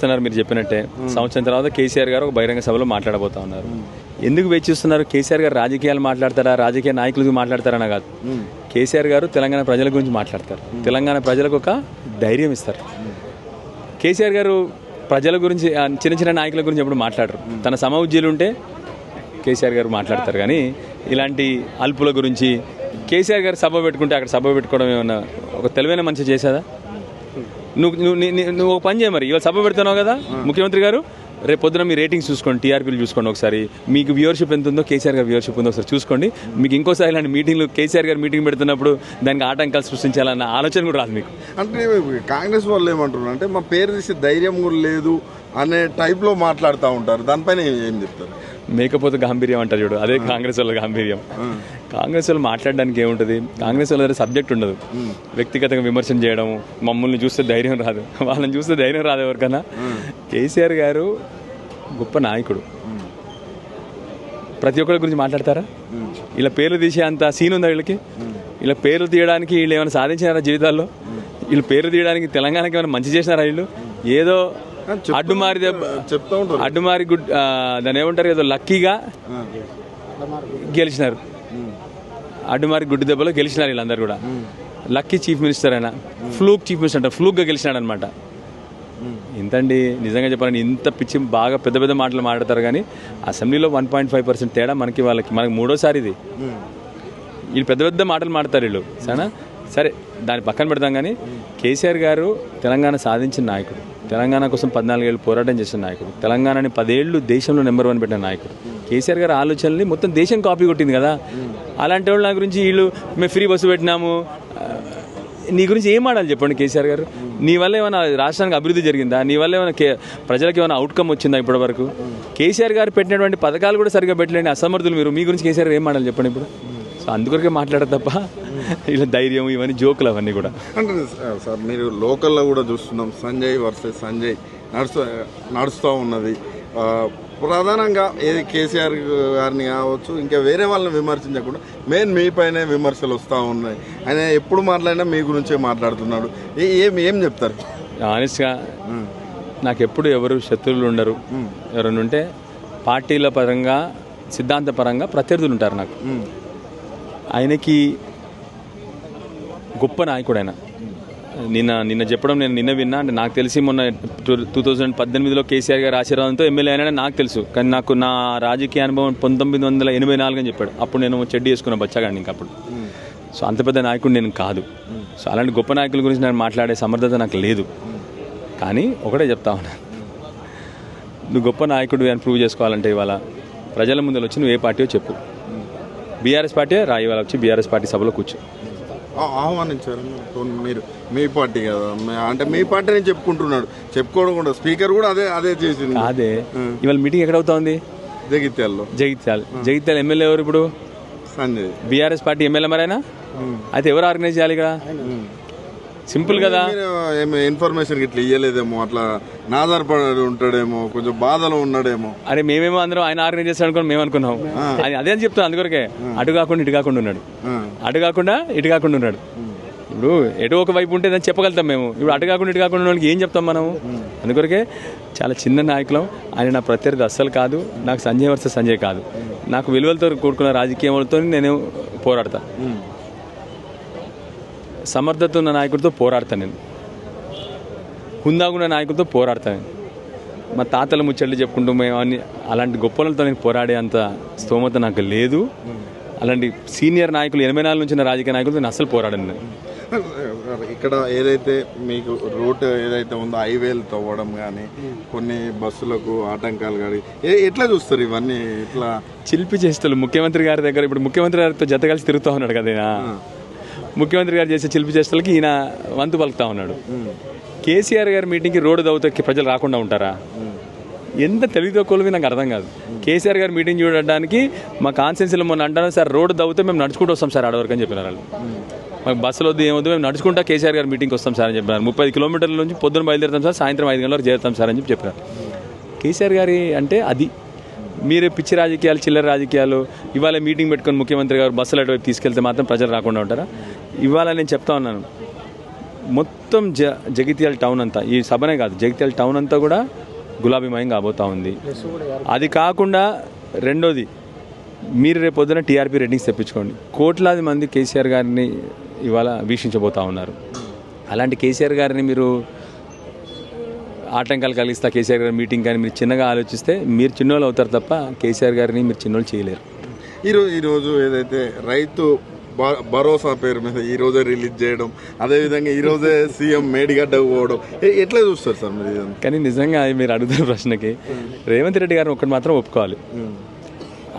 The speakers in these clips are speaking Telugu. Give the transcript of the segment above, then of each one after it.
చూస్తున్నారు మీరు చెప్పినట్టే. సంవత్సరం తర్వాత కేసీఆర్ గారు ఒక బహిరంగ సభలో మాట్లాడబోతా ఉన్నారు. ఎందుకు వేచి చూస్తున్నారు? కేసీఆర్ గారు రాజకీయాలు మాట్లాడతారా, రాజకీయ నాయకులకు మాట్లాడతారని కాదు. కేసీఆర్ గారు తెలంగాణ ప్రజల గురించి మాట్లాడతారు. తెలంగాణ ప్రజలకు ఒక ధైర్యం ఇస్తారు. కేసీఆర్ గారు ప్రజల గురించి, చిన్న చిన్న నాయకుల గురించి ఎప్పుడు మాట్లాడరు. తన సమఉజ్జీలు ఉంటే కేసీఆర్ గారు మాట్లాడతారు. కానీ ఇలాంటి అల్పుల గురించి కేసీఆర్ గారు సభ పెట్టుకుంటే అక్కడ సభ పెట్టుకోవడం ఏమన్నా ఒక తెలివైన మనిషి చేసేదా? నువ్వు ఒక పని చేయ, మరి ఇవాళ సభ పెడుతున్నావు కదా ముఖ్యమంత్రి గారు, రేపు పొద్దున మీ రేటింగ్స్ చూసుకోండి, టీఆర్పీలు చూసుకోండి ఒకసారి, మీకు వ్యూవర్షిప్ ఎంత ఉందో, కేసీఆర్ గారు వ్యూవర్షిప్ ఉందో ఒకసారి చూసుకోండి. మీకు ఇంకోసారి ఇలాంటి మీటింగ్లు కేసీఆర్ గారు మీటింగ్ పెడుతున్నప్పుడు దానికి ఆటంకాలు సృష్టించాలన్న ఆలోచన కూడా రాదు మీకు. అంటే కాంగ్రెస్ వాళ్ళు ఏమంటున్నారు అంటే మా పేరు తీసి ధైర్యం కూడా లేదు అనే టైప్లో మాట్లాడుతూ ఉంటారు. దానిపైన ఏం చెప్తారు? మేకపోతే గాంభీర్యం అంటారు చూడు, అదే కాంగ్రెస్ వాళ్ళ గాంభీర్యం. కాంగ్రెస్ వాళ్ళు మాట్లాడడానికి ఏముంటుంది? కాంగ్రెస్ వాళ్ళ దగ్గర సబ్జెక్ట్ ఉండదు. వ్యక్తిగతంగా విమర్శన చేయడం, మమ్మల్ని చూస్తే ధైర్యం రాదు, వాళ్ళని చూస్తే ధైర్యం రాదు ఎవరికన్నా. కేసీఆర్ గారు గొప్ప నాయకుడు. ప్రతి ఒక్కరి గురించి మాట్లాడతారా? ఇలా పేర్లు తీసే అంత సీన్ ఉందా వీళ్ళకి? ఇలా పేర్లు తీయడానికి వీళ్ళు ఏమైనా సాధించినారా జీవితాల్లో? వీళ్ళు పేర్లు తీయడానికి తెలంగాణకి ఏమైనా మంచి చేసినారా? వీళ్ళు ఏదో అడ్డుమారి దాన్ని ఏమంటారు, ఏదో లక్కీగా గెలిచినారు. అడ్డుమారి గుడ్డు దెబ్బలో గెలిచినారు వీళ్ళందరూ కూడా. లక్కీ చీఫ్ మినిస్టర్ అయినా, ఫ్లూక్ చీఫ్ మినిస్టర్ అంటారు, ఫ్లూక్గా గెలిచినాడు అనమాట. ఇంతండి నిజంగా చెప్పాలని, ఇంత పిచ్చి బాగా పెద్ద పెద్ద మాటలు మాట్లాడతారు. కానీ అసెంబ్లీలో 1.5% తేడా మనకి మనకి మూడోసారి ఇది. వీళ్ళు పెద్ద పెద్ద మాటలు మాట్లాడతారు వీళ్ళు. సరేనా? సరే, దాన్ని పక్కన పెడతాం. కానీ కేసీఆర్ గారు తెలంగాణ సాధించిన నాయకుడు, తెలంగాణ కోసం 14 ఏళ్ళు పోరాటం చేసిన నాయకుడు, తెలంగాణని 10 ఏళ్ళు దేశంలో నెంబర్ 1 పెట్టిన నాయకుడు. కేసీఆర్ గారు ఆలోచనల్ని మొత్తం దేశం కాపీ కొట్టింది కదా. అలాంటి వాళ్ళు నా గురించి వీళ్ళు మేము ఫ్రీ బస్సు పెట్టినాము, నీ గురించి ఏం ఆడాలి చెప్పండి కేసీఆర్ గారు? నీ వల్ల ఏమైనా రాష్ట్రానికి అభివృద్ధి జరిగిందా? నీ వల్ల ఏమైనా ప్రజలకు ఏమైనా అవుట్కమ్ వచ్చిందా ఇప్పటి వరకు? కేసీఆర్ గారు పెట్టినటువంటి పథకాలు కూడా సరిగ్గా పెట్టలేండి అసమర్థులు మీరు. మీ గురించి కేసీఆర్ ఏం ఆడాలి చెప్పండి ఇప్పుడు? సో అందుకొరకే మాట్లాడదు తప్ప ఇలా ధైర్యం ఇవన్నీ జోకులు అవన్నీ కూడా. అంటే సార్ మీరు లోకల్లో కూడా చూస్తున్నాం, సంజయ్ వర్సెస్ సంజయ్ నడుస్తూ ఉన్నది. ప్రధానంగా ఏది కేసీఆర్ గారిని కావచ్చు, ఇంకా వేరే వాళ్ళని విమర్శించకుండా మెయిన్ మీ పైనే విమర్శలు వస్తూ ఉన్నాయి. ఆయన ఎప్పుడు మాట్లాడినా మీ గురించే మాట్లాడుతున్నాడు. ఏం చెప్తారు? ఆనెస్ట్గా నాకు ఎప్పుడు ఎవరు శత్రువులు ఉండరు. ఎవరైనా ఉంటే పార్టీల పరంగా, సిద్ధాంతపరంగా ప్రత్యర్థులు ఉంటారు నాకు. ఆయనకి గొప్ప నాయకుడు ఆయన. నిన్న చెప్పడం నేను నిన్న విన్నా. అంటే నాకు తెలిసి మొన్న 2018లో కేసీఆర్ గారి ఆశీర్వాదంతో ఎమ్మెల్యే అయినా నాకు తెలుసు. కానీ నాకు నా రాజకీయ అనుభవం 1984 అని చెప్పాడు. అప్పుడు నేను చెడ్డి చేసుకున్న బచ్చగాడిని ఇంకా అప్పుడు. సో అంత పెద్ద నాయకుడు నేను కాదు. సో అలాంటి గొప్ప నాయకుల గురించి నేను మాట్లాడే సమర్థత నాకు లేదు. కానీ ఒకటే చెప్తా ఉన్నా, నువ్వు గొప్ప నాయకుడు అని ప్రూవ్ చేసుకోవాలంటే ఇవాళ ప్రజల ముందు వచ్చి నువ్వు ఏ పార్టీయో చెప్పు. బీఆర్ఎస్ పార్టీ రా, ఇవాళ వచ్చి బీఆర్ఎస్ పార్టీ సభలో కూర్చో. ఆహ్వానించారు మీరు, మీ పార్టీ కదా, అంటే మీ పార్టీని చెప్పుకుంటున్నాడు. చెప్పుకోవడం కూడా స్పీకర్ కూడా అదే చేసింది. అదే ఇవాళ మీటింగ్ ఎక్కడ అవుతా ఉంది? జగిత్యాల ఎమ్మెల్యే ఎవరు ఇప్పుడు? సంజయ్. బీఆర్ఎస్ పార్టీ ఎమ్మెల్యే మరైనా అయితే ఎవరు ఆర్గనైజ్ చేయాలి ఇక్కడ? సింపుల్ కదా. ఇన్ఫర్మేషన్ ఇట్లా ఇయ్యలేదేమో, అట్లా నాదారపడి ఉంటాడేమో, కొంచెం బాధలో ఉన్నాడేమో. అరే మేమేమో అందరం ఆయన ఆర్గనైజ్ చేస్తాడు అనుకుని మేము అనుకున్నాం. అదే అని చెప్తాను. అందుకొరకే అటు కాకుండా ఇటు కాకుండా ఉన్నాడు, అటు కాకుండా ఇటు కాకుండా ఉన్నాడు. ఇప్పుడు ఎటు ఒక వైపు ఉంటే దాన్ని చెప్పగలుగుతాం మేము. ఇప్పుడు అటు కాకుండా ఇటు కాకుండా ఉన్న వాళ్ళకి ఏం చెప్తాం మనము? అందుకొరకే చాలా చిన్న నాయకులం. ఆయన నా ప్రత్యర్థి అస్సలు కాదు. నాకు సంజయ్ వర్సెస్ సంజయ్ కాదు. నాకు విలువలతో కూడుకున్న రాజకీయాలతో నేను పోరాడతా. సమర్థత ఉన్న నాయకుడితో పోరాడతాను నేను. హుందాగున్న నాయకుడితో పోరాడతాను. మా తాతల ముచ్చట్లు చెప్పుకుంటూ మేము అన్ని అలాంటి గొప్పలతో నేను పోరాడే అంత స్తోమత నాకు లేదు. అలాంటి సీనియర్ నాయకులు 84 నుంచి ఉన్న రాజకీయ నాయకులతో నేను అస్సలు పోరాడను నేను. ఇక్కడ ఏదైతే మీకు రూట్ ఏదైతే ఉందో హైవేలు తవ్వడం కానీ, కొన్ని బస్సులకు ఆటంకాలు కానీ ఎట్లా చూస్తారు ఇవన్నీ? ఇట్లా చిలిపి చేస్తారు ముఖ్యమంత్రి గారి దగ్గర. ఇప్పుడు ముఖ్యమంత్రి గారితో జత కలిసి తిరుగుతూ ఉన్నాడు కదా. ముఖ్యమంత్రి గారు చేసే చిలిపి చేష్టలకి ఈయన వంతు పలుకుతా ఉన్నాడు. కేసీఆర్ గారి మీటింగ్కి రోడ్డు దవ్వుతో ప్రజలు రాకుండా ఉంటారా? ఎంత తెలివితో కొలివి నాకు అర్థం కాదు. కేసీఆర్ గారు మీటింగ్ చూడడానికి మా కాన్స్టిట్యున్సీలో మొన్న అంటాను, సార్ రోడ్డు దవ్వుతో మేము నడుచుకుంటూ వస్తాం సార్ ఆడవరకు అని చెప్పినారు వాళ్ళు. మాకు బస్సులో వద్దు ఏమొద్దు, మేము నడుచుకుంటా కేసీఆర్ గారు మీటింగ్కి వస్తాం సార్ అని చెప్పినారు. 30 కిలోమీటర్ల నుంచి పొద్దున బయలుదేరుతాం సార్, సాయంత్రం 5 గంటల వరకు చేరుతాం సార్ అని చెప్పినారు. కేసీఆర్ గారి అంటే అది. మీరే పిచ్చి రాజకీయాలు, చిల్లర రాజకీయాలు. ఇవాళ మీటింగ్ పెట్టుకొని ముఖ్యమంత్రి గారు బస్సులు అటువైపు తీసుకెళ్తే మాత్రం ప్రజలు రాకుండా ఉంటారా? ఇవాళ నేను చెప్తా ఉన్నాను, మొత్తం జగిత్యాల టౌన్ అంతా, ఈ సభనే కాదు జగిత్యాల టౌన్ అంతా కూడా గులాబీమయం కాబోతూ ఉంది. అది కాకుండా రెండోది, మీరు రేపు పొద్దున టీఆర్పీ రేటింగ్స్ తెప్పించుకోండి. కోట్లాది మంది కేసీఆర్ గారిని ఇవాళ వీక్షించబోతూ ఉన్నారు. అలాంటి కేసీఆర్ గారిని మీరు ఆటంకాలు కలిగిస్తా కేసీఆర్ గారి మీటింగ్ కానీ మీరు చిన్నగా ఆలోచిస్తే మీరు చిన్నోళ్ళు అవుతారు తప్ప కేసీఆర్ గారిని మీరు చిన్నోళ్ళు చేయలేరు. ఈరోజు ఏదైతే రైతు భరోసా పేరు మీద ఈ రోజే రిలీజ్ చేయడం, అదేవిధంగా ఈరోజే సీఎం మేడిగడ్డకు పోవడం, ఎట్లా చూస్తారు సార్ మీరు? కానీ నిజంగా మీరు అడుగుతున్న ప్రశ్నకి రేవంత్ రెడ్డి గారిని ఒకటి మాత్రం ఒప్పుకోవాలి.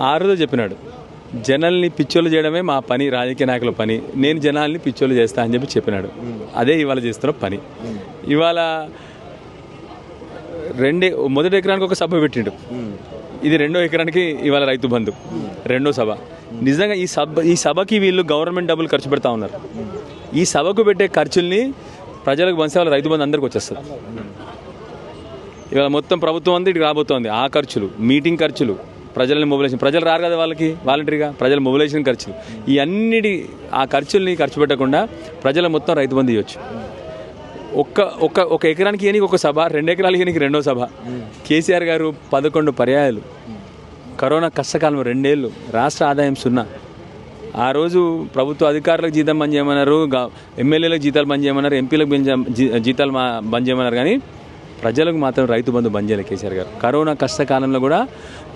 ఆ రోజు చెప్పినాడు, జనాల్ని పిచ్చోళ్ళు చేయడమే మా పని, రాజకీయ నాయకుల పని, నేను జనాల్ని పిచ్చోళ్ళు చేస్తా అని చెప్పినాడు. అదే ఇవాళ చేస్తున్న పని. ఇవాళ మొదటి ఎకరానికి ఒక సభ పెట్టిండు, ఇది రెండో ఎకరానికి ఇవాళ రైతు బంధు రెండో సభ. నిజంగా ఈ సభకి వీళ్ళు గవర్నమెంట్ డబ్బులు ఖర్చు పెడతా ఉన్నారు. ఈ సభకు పెట్టే ఖర్చుల్ని ప్రజలకు పంచే వాళ్ళ రైతు బంధు అందరికి వచ్చేస్తుంది. ఇవాళ మొత్తం ప్రభుత్వం అంతా ఇటు రాబోతోంది. ఆ ఖర్చులు, మీటింగ్ ఖర్చులు, ప్రజల్ని మొబిలైజేషన్, ప్రజలు రారు కదా వాళ్ళకి వాలంటరీగా, ప్రజల మొబిలైజేషన్ ఖర్చులు, ఈ అన్నిటి ఆ ఖర్చుల్ని ఖర్చు పెట్టకుండా ప్రజల మొత్తం రైతు బంధు ఇవ్వచ్చు. ఒక ఎకరానికి ఏనికి ఒక సభ, 2 ఎకరాలకి ఏనికి రెండో సభ. కేసీఆర్ గారు 11 పర్యాయాలు, కరోనా కష్టకాలం 2 ఏళ్ళు, రాష్ట్ర ఆదాయం 0. ఆ రోజు ప్రభుత్వ అధికారులకు జీతం బంద్ చేయమన్నారు, ఎమ్మెల్యేలకు జీతాలు బంద్ చేయమన్నారు, ఎంపీలకు జీతాలు బంద్ చేయమన్నారు, కానీ ప్రజలకు మాత్రం రైతు బంధు బంద్ చేయలేదు కేసీఆర్ గారు. కరోనా కష్టకాలంలో కూడా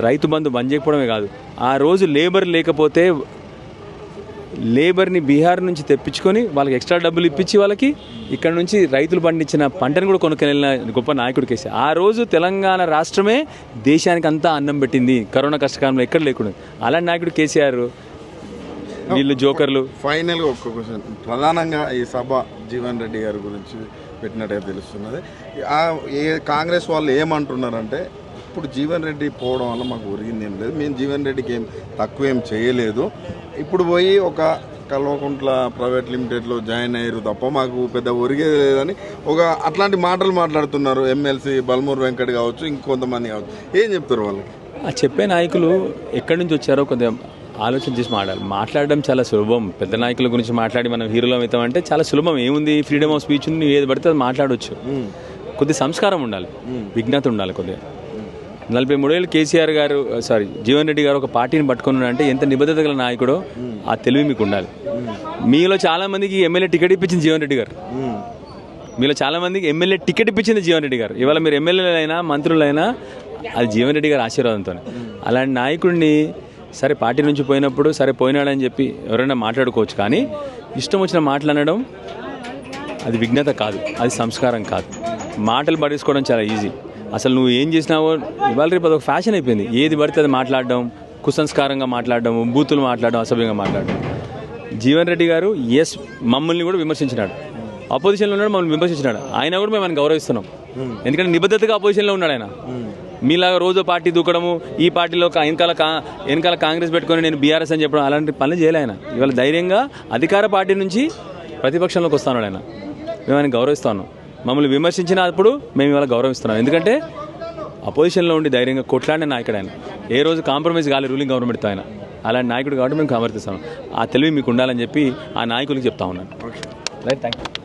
రైతు బంధు బంద్ చేయకపోవడమే కాదు, ఆ రోజు లేబర్ లేకపోతే లేబర్ని బీహార్ నుంచి తెప్పించుకొని వాళ్ళకి ఎక్స్ట్రా డబ్బులు ఇప్పించి వాళ్ళకి ఇక్కడ నుంచి రైతులు పండించిన పంటను కూడా కొనుక్కొని వెళ్ళిన గొప్ప నాయకుడు కేసీఆర్. ఆ రోజు తెలంగాణ రాష్ట్రమే దేశానికి అంతా అన్నం పెట్టింది కరోనా కష్టకాలంలో, ఎక్కడ లేకుండా. అలాంటి నాయకుడు కేసీఆర్. వీళ్ళు జోకర్లు. ఫైనల్గా ఒక్క క్వశ్చన్, ప్రధానంగా ఈ సభ జీవన్ రెడ్డి గారి గురించి పెట్టినట్టుగా తెలుస్తున్నది. కాంగ్రెస్ వాళ్ళు ఏమంటున్నారంటే, ఇప్పుడు జీవన్ రెడ్డి పోవడం వల్ల మాకు ఒరిగింది ఏం లేదు, మేము జీవన్ రెడ్డికి ఏం తక్కువేం చేయలేదు, ఇప్పుడు పోయి ఒక కల్వకుంట్ల ప్రైవేట్ లిమిటెడ్లో జాయిన్ అయ్యారు తప్ప మాకు పెద్ద ఒరిగేది లేదని అట్లాంటి మాటలు మాట్లాడుతున్నారు. ఎమ్మెల్సీ బల్మూర్ వెంకట్ కావచ్చు, ఇంకొంతమంది కావచ్చు. ఏం చెప్తారు వాళ్ళకి? ఆ చెప్పే నాయకులు ఎక్కడి నుంచి వచ్చారో కొద్దిగా ఆలోచన చేసి మాట్లాడడం చాలా సులభం. పెద్ద నాయకుల గురించి మాట్లాడి మనం హీరోలో అవుతామంటే చాలా సులభం. ఏముంది, ఫ్రీడమ్ ఆఫ్ స్పీచ్ ఉంది, ఏది పడితే అది మాట్లాడవచ్చు. కొద్ది సంస్కారం ఉండాలి, విజ్ఞత ఉండాలి. కొద్దిగా 43 ఏళ్ళు కేసీఆర్ గారు జీవన్ రెడ్డి గారు ఒక పార్టీని పట్టుకున్నాడు అంటే ఎంత నిబద్ధత గల నాయకుడో ఆ తెలివి మీకు ఉండాలి. మీలో చాలా మందికి ఎమ్మెల్యే టికెట్ ఇప్పించింది జీవన్ రెడ్డి గారు. మీలో చాలా మందికి ఎమ్మెల్యే టికెట్ ఇప్పించింది జీవన్ రెడ్డి గారు. ఇవాళ మీరు ఎమ్మెల్యేలైనా మంత్రులైనా అది జీవన్ రెడ్డి గారి ఆశీర్వాదంతో. అలాంటి నాయకుడిని సరే పార్టీ నుంచి పోయినప్పుడు సరే పోయినాడని చెప్పి ఎవరైనా మాట్లాడుకోవచ్చు, కానీ ఇష్టం వచ్చిన మాట్లాడడం అది విజ్ఞత కాదు, అది సంస్కారం కాదు. మాటలు పడేసుకోవడం చాలా ఈజీ. అసలు నువ్వు ఏం చేసినావో ఇవాళ రేపు అదొక ఫ్యాషన్ అయిపోయింది. ఏది పడితే అది మాట్లాడడం, కుసంస్కారంగా మాట్లాడడం, బూతులు మాట్లాడడం, అసభ్యంగా మాట్లాడడం. జీవన్ రెడ్డి గారు మమ్మల్ని కూడా విమర్శించినాడు, అపోజిషన్లో ఉన్నాడు, మమ్మల్ని విమర్శించినాడు. ఆయన కూడా మేము ఆయన గౌరవిస్తున్నాం, ఎందుకంటే నిబద్ధతగా అపోజిషన్లో ఉన్నాడు ఆయన. మీలాగా రోజు పార్టీ దూకడము, ఈ పార్టీలో వెనకాల కాంగ్రెస్ పెట్టుకొని నేను బీఆర్ఎస్ అని చెప్పడం, అలాంటి పనులు చేయలే ఆయన. ఇవాళ ధైర్యంగా అధికార పార్టీ నుంచి ప్రతిపక్షంలోకి వస్తున్నాడు ఆయన. మేము ఆయన గౌరవిస్తాను. మమ్మల్ని విమర్శించినప్పుడు మేము ఇవాళ గౌరవిస్తున్నాం, ఎందుకంటే అపోజిషన్లో ఉండి ధైర్యంగా కొట్లాడిన నాయకుడు ఆయన. ఏ రోజు కాంప్రమైజ్ కాలేదు రూలింగ్ గవర్నమెంట్తో ఆయన. అలాంటి నాయకుడు కాబట్టి మేము సమర్థిస్తాం. ఆ తెలివి మీకు ఉండాలని చెప్పి ఆ నాయకులకు చెప్తా ఉన్నాను. Right, thank you.